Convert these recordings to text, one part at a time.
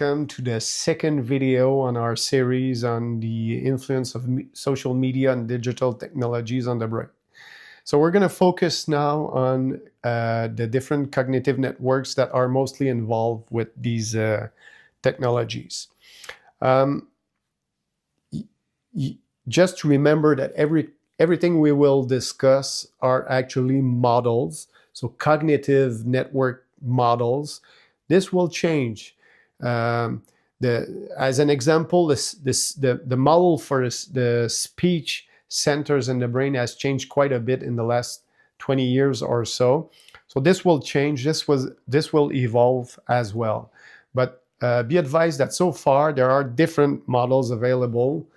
welcome to the second video on our series on the influence of social media and digital technologies on the brain. So we're going to focus now on the different cognitive networks that are mostly involved with these technologies. Just to remember that everything we will discuss are actually models, so cognitive network models. This will change. As an example, the model for the speech centers in the brain has changed quite a bit in the last 20 years or so. So this will change. This will evolve as well. But be advised that so far there are different models available,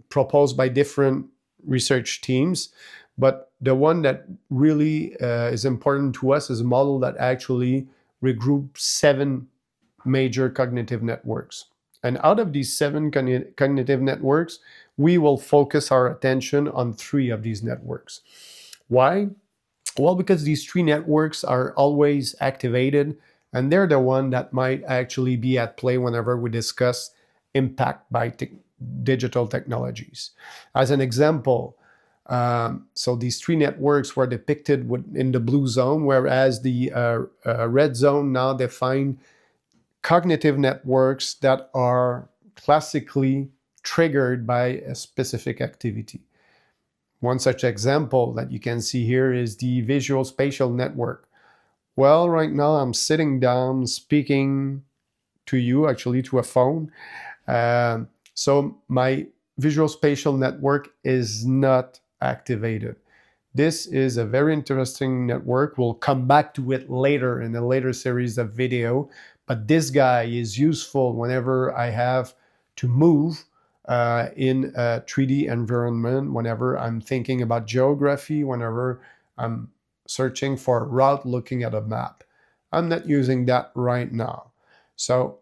proposed by different research teams. But the one that really is important to us is a model that actually regroups 7 major cognitive networks. And out of these 7 cognitive networks, we will focus our attention on 3 of these networks. Why? Well, because these 3 networks are always activated, and they're the one that might actually be at play whenever we discuss impact by digital technologies. As an example, so these 3 networks were depicted in the blue zone, whereas the red zone now define cognitive networks that are classically triggered by a specific activity. One such example that you can see here is the visual spatial network. Well, right now I'm sitting down speaking to you, actually to a phone. So my visual spatial network is not activated. This is a very interesting network. We'll come back to it later in a later series of video, but this guy is useful whenever I have to move in a 3D environment, whenever I'm thinking about geography, whenever I'm searching for a route looking at a map. I'm not using that right now. So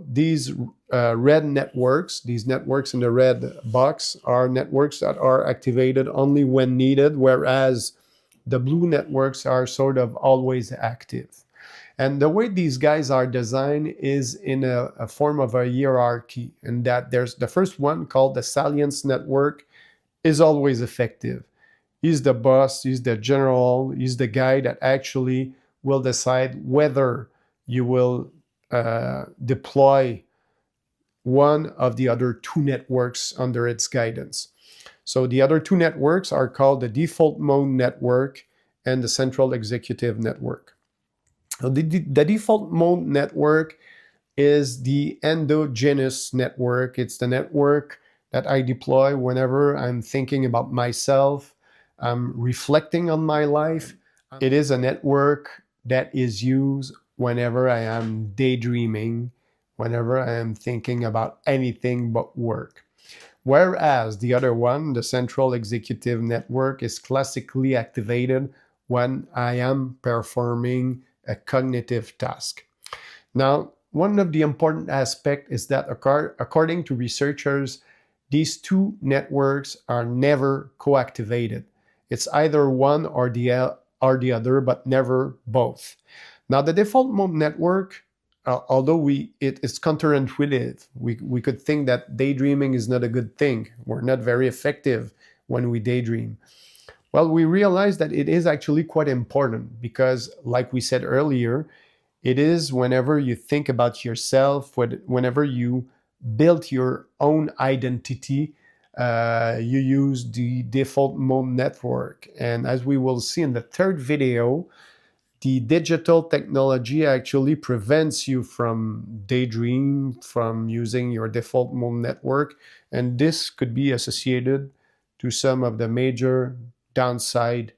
these red networks, these networks in the red box, are networks that are activated only when needed, whereas the blue networks are sort of always active. And the way these guys are designed is in a form of a hierarchy, and that there's the first one called the salience network is always effective. He's the boss, he's the general, he's the guy that actually will decide whether you will deploy one of the other 2 networks under its guidance. So the other 2 networks are called the default mode network and the central executive network. The default mode network is the endogenous network. It's the network that I deploy whenever I'm thinking about myself, I'm reflecting on my life. It is a network that is used whenever I am daydreaming, whenever I am thinking about anything but work. Whereas the other one, the central executive network, is classically activated when I am performing a cognitive task. Now, one of the important aspects is that according to researchers, these 2 networks are never co-activated. It's either one or the other, but never both. Now, the default mode network, although it's counterintuitive, we could think that daydreaming is not a good thing. We're not very effective when we daydream. Well, we realize that it is actually quite important because, like we said earlier, it is whenever you think about yourself, whenever you build your own identity, you use the default mode network. And as we will see in the 3rd video, the digital technology actually prevents you from daydream, from using your default mode network. And this could be associated to some of the major side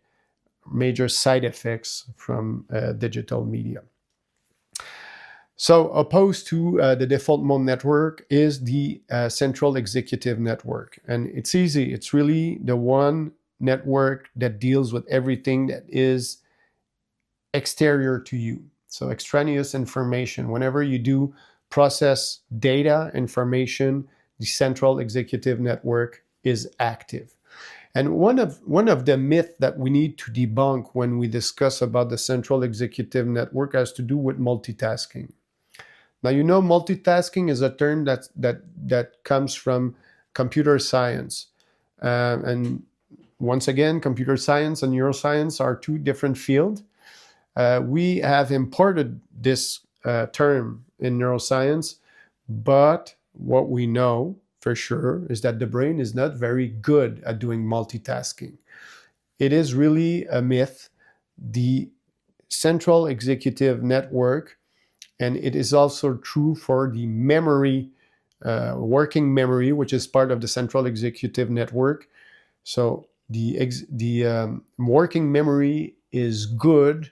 effects from digital media. So opposed to the default mode network is the central executive network. And it's easy. It's really the one network that deals with everything that is exterior to you. So extraneous information. Whenever you do process data, information, the central executive network is active. And one of the myths that we need to debunk when we discuss about the central executive network has to do with multitasking. Now, multitasking is a term that comes from computer science. And once again, computer science and neuroscience are two different fields. We have imported this term in neuroscience, but what we know for sure is that the brain is not very good at doing multitasking. It is really a myth. The central executive network, and it is also true for the memory, working memory, which is part of the central executive network. So the working memory is good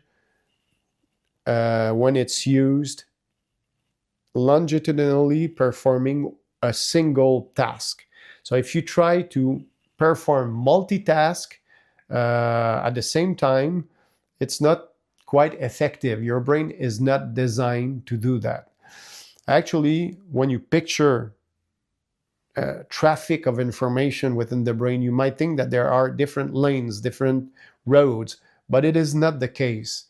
when it's used longitudinally performing a single task. So if you try to perform multitask at the same time, it's not quite effective. Your brain is not designed to do that. Actually, when you picture traffic of information within the brain, you might think that there are different lanes, different roads, but it is not the case.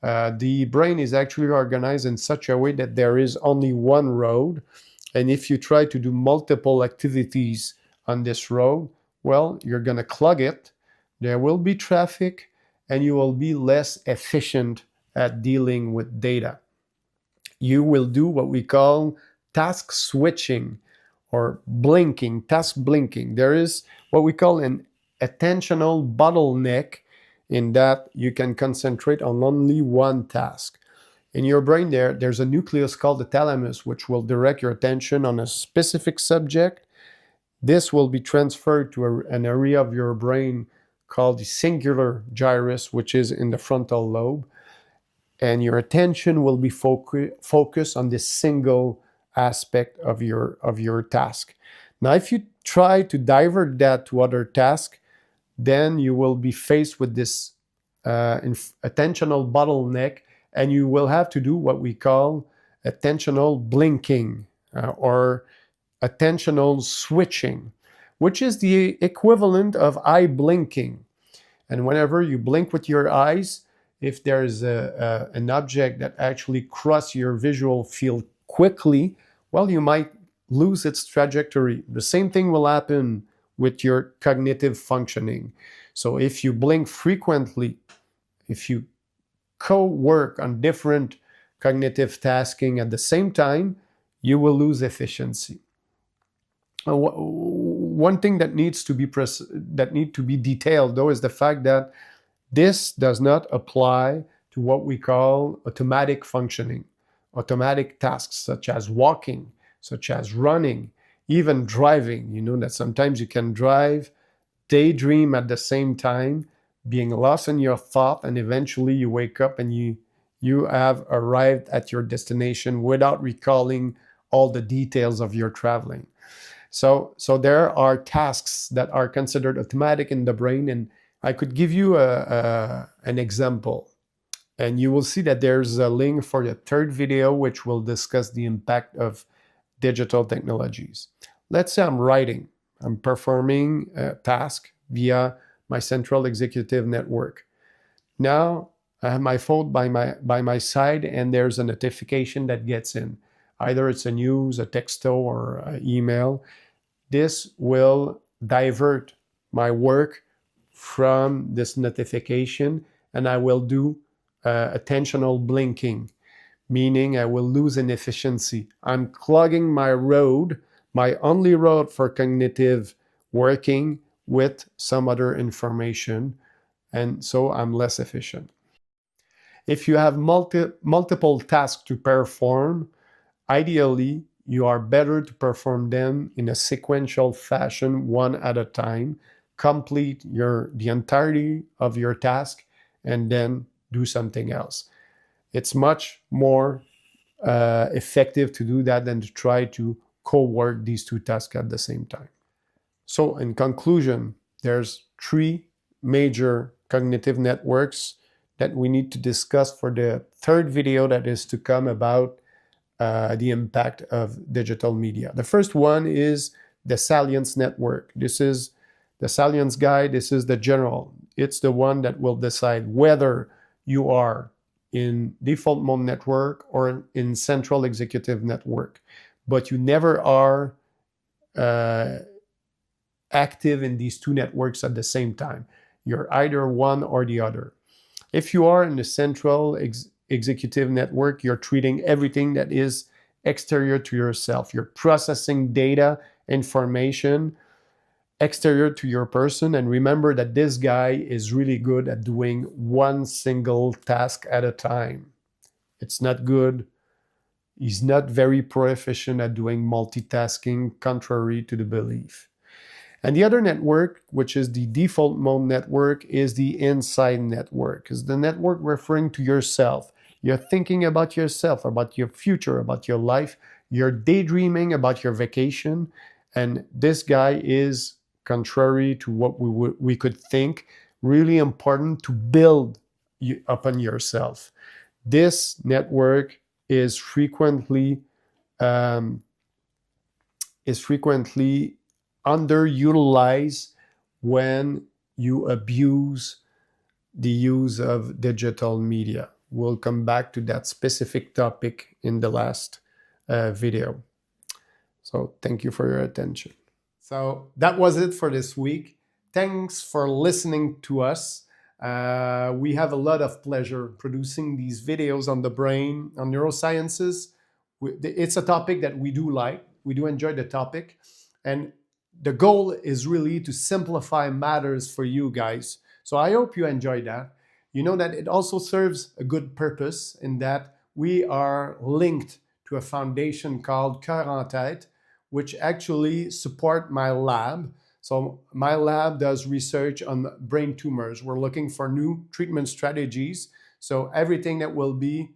The brain is actually organized in such a way that there is only one road. And if you try to do multiple activities on this road, well, you're going to clog it. There will be traffic, and you will be less efficient at dealing with data. You will do what we call task switching or blinking, task blinking. There is what we call an attentional bottleneck, in that you can concentrate on only one task. In your brain, there's a nucleus called the thalamus, which will direct your attention on a specific subject. This will be transferred to an area of your brain called the cingulate gyrus, which is in the frontal lobe. And your attention will be focused on this single aspect of your task. Now, if you try to divert that to other tasks, then you will be faced with this attentional bottleneck, and you will have to do what we call attentional blinking or attentional switching, which is the equivalent of eye blinking. And whenever you blink with your eyes, if there's an object that actually crosses your visual field quickly, well, you might lose its trajectory. The same thing will happen with your cognitive functioning. So if you blink frequently, if you co-work on different cognitive tasking at the same time, you will lose efficiency. One thing that needs to be detailed, though, is the fact that this does not apply to what we call automatic functioning, automatic tasks such as walking, such as running, even driving. You know that sometimes you can drive, daydream at the same time, being lost in your thought, and eventually you wake up and you have arrived at your destination without recalling all the details of your traveling. So there are tasks that are considered automatic in the brain, and I could give you an example, and you will see that there's a link for the third video, which will discuss the impact of digital technologies. Let's say I'm writing. I'm performing a task via my central executive network. Now I have my phone by my side, and there's a notification that gets in. Either it's a news, a texto, or an email. This will divert my work from this notification, and I will do attentional blinking, meaning I will lose in efficiency. I'm clogging my road, my only road for cognitive working, with some other information, and so I'm less efficient. If you have multiple tasks to perform, ideally, you are better to perform them in a sequential fashion, one at a time, complete the entirety of your task, and then do something else. It's much more effective to do that than to try to co-work these two tasks at the same time. So in conclusion, there's three major cognitive networks that we need to discuss for the third video that is to come about the impact of digital media. The first one is the salience network. This is the salience guy. This is the general. It's the one that will decide whether you are in default mode network or in central executive network, but you never are active in these two networks at the same time. You're either one or the other. If you are in the central executive network, you're treating everything that is exterior to yourself. You're processing data, information exterior to your person. And remember that this guy is really good at doing one single task at a time. It's not good. He's not very proficient at doing multitasking, contrary to the belief. And the other network, which is the default mode network, is the inside network. Is the network referring to yourself. You're thinking about yourself, about your future, about your life. You're daydreaming about your vacation. And this guy is, contrary to what we could think, really important to build upon yourself. This network is frequently underutilized when you abuse the use of digital media. We'll come back to that specific topic in the last video. So thank you for your attention. So that was it for this week. Thanks for listening to us. We have a lot of pleasure producing these videos on the brain, on neurosciences. It's a topic that we do like. We do enjoy the topic. And the goal is really to simplify matters for you guys. So I hope you enjoy that. You know that it also serves a good purpose in that we are linked to a foundation called Cœur en Tête, which actually support my lab. So my lab does research on brain tumors. We're looking for new treatment strategies. So everything that will be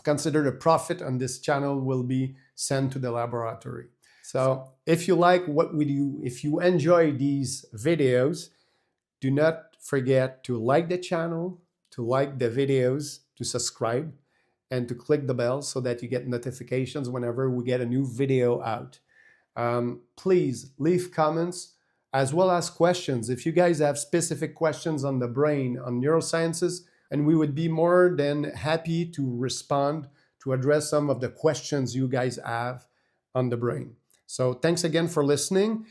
considered a profit on this channel will be sent to the laboratory. So if you like what we do, if you enjoy these videos, do not forget to like the channel, to like the videos, to subscribe, and to click the bell so that you get notifications whenever we get a new video out. Please leave comments as well as questions. If you guys have specific questions on the brain, on neurosciences, and we would be more than happy to respond, to address some of the questions you guys have on the brain. So thanks again for listening.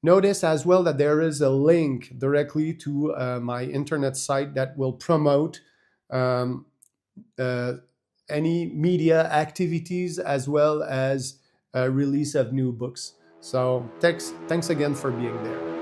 Notice as well that there is a link directly to my internet site that will promote any media activities as well as release of new books. So thanks again for being there.